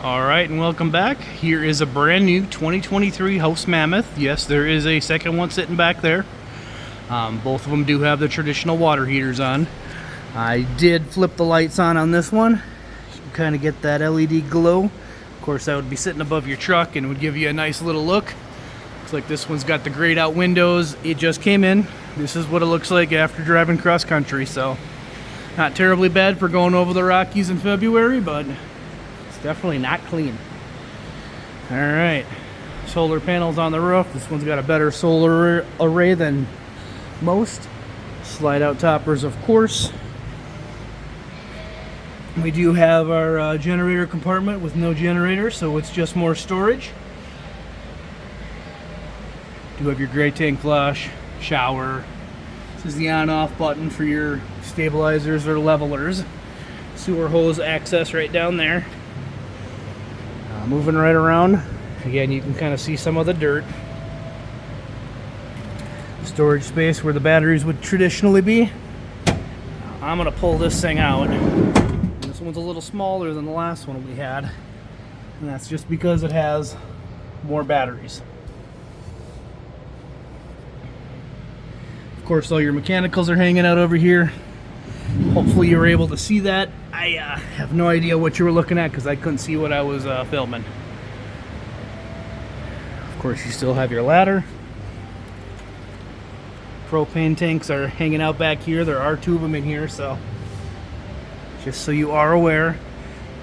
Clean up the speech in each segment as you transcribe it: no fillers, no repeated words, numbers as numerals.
Alright, and welcome back. Here is a brand new 2023 House Mammoth. Yes, there is a second one sitting back there. Both of them do have the traditional water heaters on. I did flip the lights on this one. You can kind of get that LED glow. Of course, that would be sitting above your truck and would give you a nice little look. Looks like this one's got the grayed out windows. It just came in. This is what it looks like after driving cross country, so not terribly bad for going over the Rockies in February, but it's definitely not clean. Alright, solar panels on the roof. This one's got a better solar array than most. Slide out toppers, of course. We do have our generator compartment with no generator, so it's just more storage. Do have your gray tank flush, shower. This is the on-off button for your stabilizers or levelers. Sewer hose access right down there. Moving right around, again, you can kind of see some of the dirt. Storage space where the batteries would traditionally be. I'm going to pull this thing out. This one's a little smaller than the last one we had, and that's just because it has more batteries. Of course, all your mechanicals are hanging out over here. Hopefully you were able to see that. I have no idea what you were looking at because I couldn't see what I was filming. Of course, you still have your ladder. Propane tanks are hanging out back here. There are two of them in here, so just so you are aware.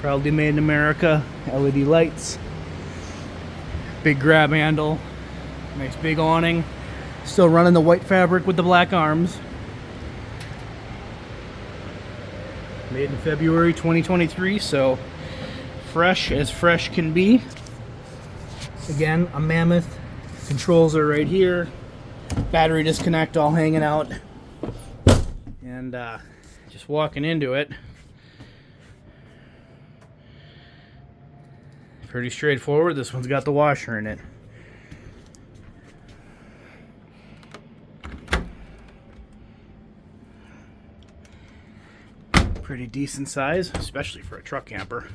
Proudly made in America. LED lights. Big grab handle. Nice big awning. Still running the white fabric with the black arms. Made in February 2023, so fresh as fresh can be. Again, a Mammoth. Controls are right here. Battery disconnect all hanging out. And just walking into it. Pretty straightforward. This one's got the washer in it. Pretty decent size, especially for a truck camper.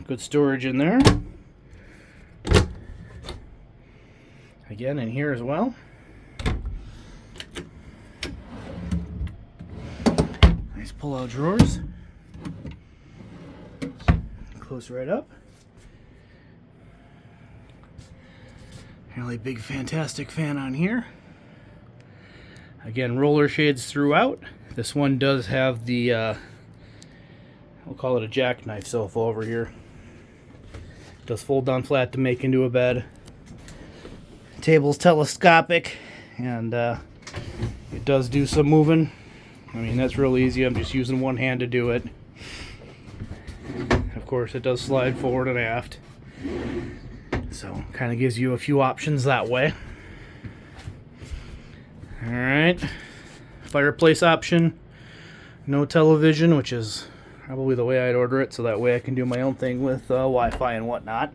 Good storage in there. Again, in here as well. Nice pull-out drawers. Close right up. Really big, fantastic fan on here. Again, roller shades throughout. This one does have the, we'll call it a jackknife sofa over here. It does fold down flat to make into a bed. Table's telescopic, and it does do some moving. I mean, that's real easy. I'm just using one hand to do it. Of course, it does slide forward and aft. So, kind of gives you a few options that way. Alright. Fireplace option. No television, which is probably the way I'd order it, so that way I can do my own thing with Wi-Fi and whatnot.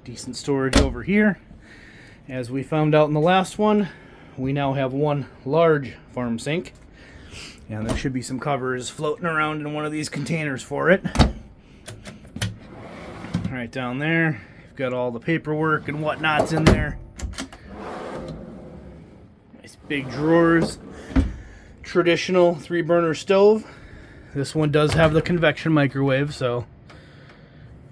Decent storage over here. As we found out in the last one, we now have one large farm sink. And there should be some covers floating around in one of these containers for it. Right down there. You've got all the paperwork and whatnots in there. Nice big drawers. Traditional 3-burner stove. This one does have the convection microwave, so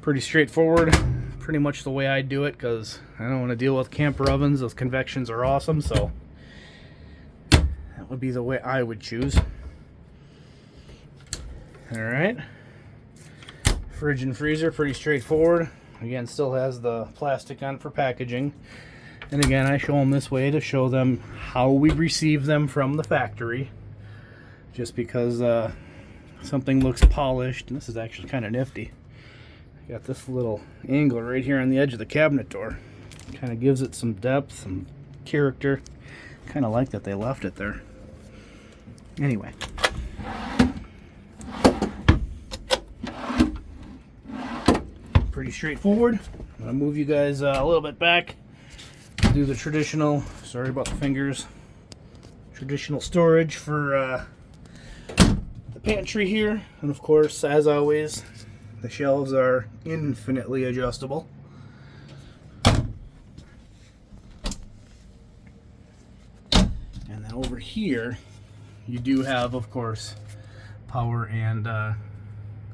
pretty straightforward. Pretty much the way I do it, because I don't want to deal with camper ovens. Those convections are awesome, so that would be the way I would choose. Alright. Fridge and freezer, pretty straightforward. Again, still has the plastic on for packaging. And again, I show them this way to show them how we receive them from the factory. Just because something looks polished, and this is actually kind of nifty. Got this little angle right here on the edge of the cabinet door. Kind of gives it some depth, some character. Kind of like that they left it there. Anyway. Pretty straightforward. I'm going to move you guys a little bit back. Do the traditional, sorry about the fingers, traditional storage for the pantry here. And of course, as always, The shelves are infinitely adjustable. And then over here, you do have, of course, power and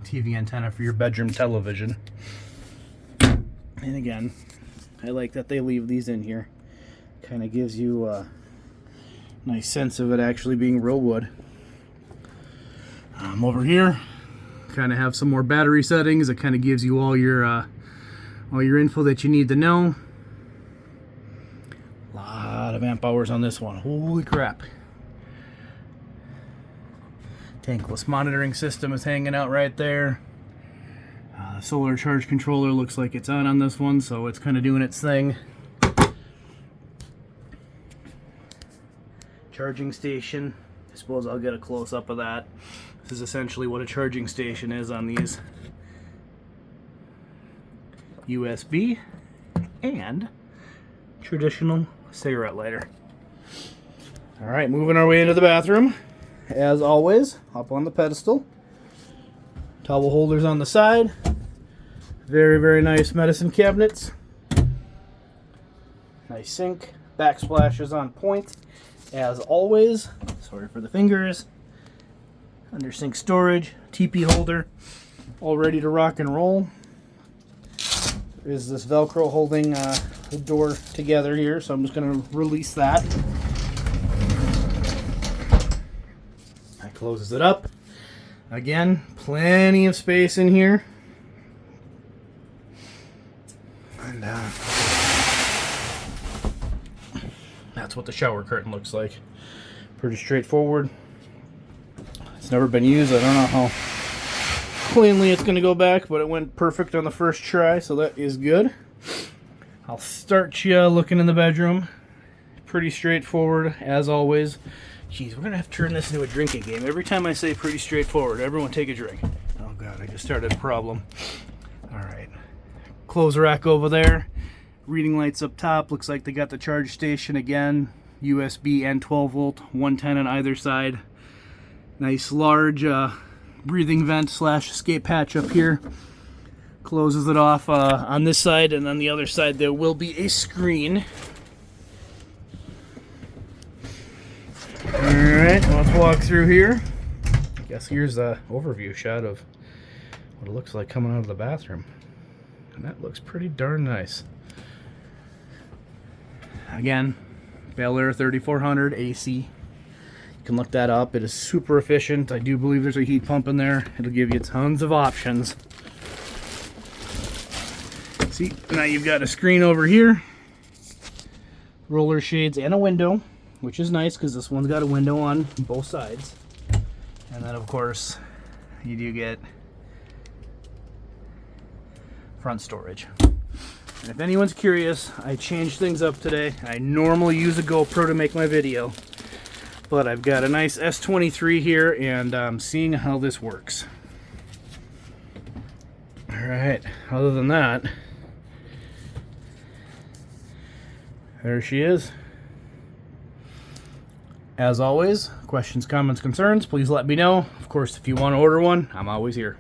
TV antenna for your bedroom television. And again, I like that they leave these in here. Kind of gives you a nice sense of it actually being real wood. Over here, kind of have some more battery settings. It kind of gives you all your info that you need to know. A lot of amp hours on this one. Holy crap. Tankless monitoring system is hanging out right there. Solar charge controller looks like it's on this one, so it's kind of doing its thing. Charging station. I suppose I'll get a close-up of that. This is essentially what a charging station is on these. USB and traditional cigarette lighter. Alright, moving our way into the bathroom. As always, up on the pedestal. Towel holders on the side. Very, very nice medicine cabinets. Nice sink. Backsplash is on point. As always. Sorry for the fingers. Under sink storage. teepee holder. All ready to rock and roll. There is this Velcro holding the door together here, so I'm just going to release that. That closes it up. Again, plenty of space in here. And that's what the shower curtain looks like. Pretty straightforward. It's never been used. I don't know how cleanly it's going to go back, but it went perfect on the first try, so that is good. I'll start you looking in the bedroom. Pretty straightforward, as always. Jeez, we're going to have to turn this into a drinking game. Every time I say pretty straightforward, everyone take a drink. Oh god, I just started a problem. Alright. Clothes rack over there. Reading lights up top. Looks like they got the charge station again. USB and 12 volt, 110 on either side. Nice large breathing vent slash escape hatch up here. Closes it off on this side, and on the other side there will be a screen. Alright, let's walk through here. I guess here's a overview shot of what it looks like coming out of the bathroom. And that looks pretty darn nice. Again, Bel Air 3400 AC. You can look that up. It is super efficient. I do believe there's a heat pump in there. It'll give you tons of options. See, now you've got a screen over here. Roller shades and a window, which is nice because this one's got a window on both sides. And then, of course, you do get front storage. And if anyone's curious, I changed things up today. I normally use a GoPro to make my video, but I've got a nice S23 here, and I'm seeing how this works. Alright, other than that, there she is. As always, questions, comments, concerns, please let me know. Of course, if you want to order one, I'm always here.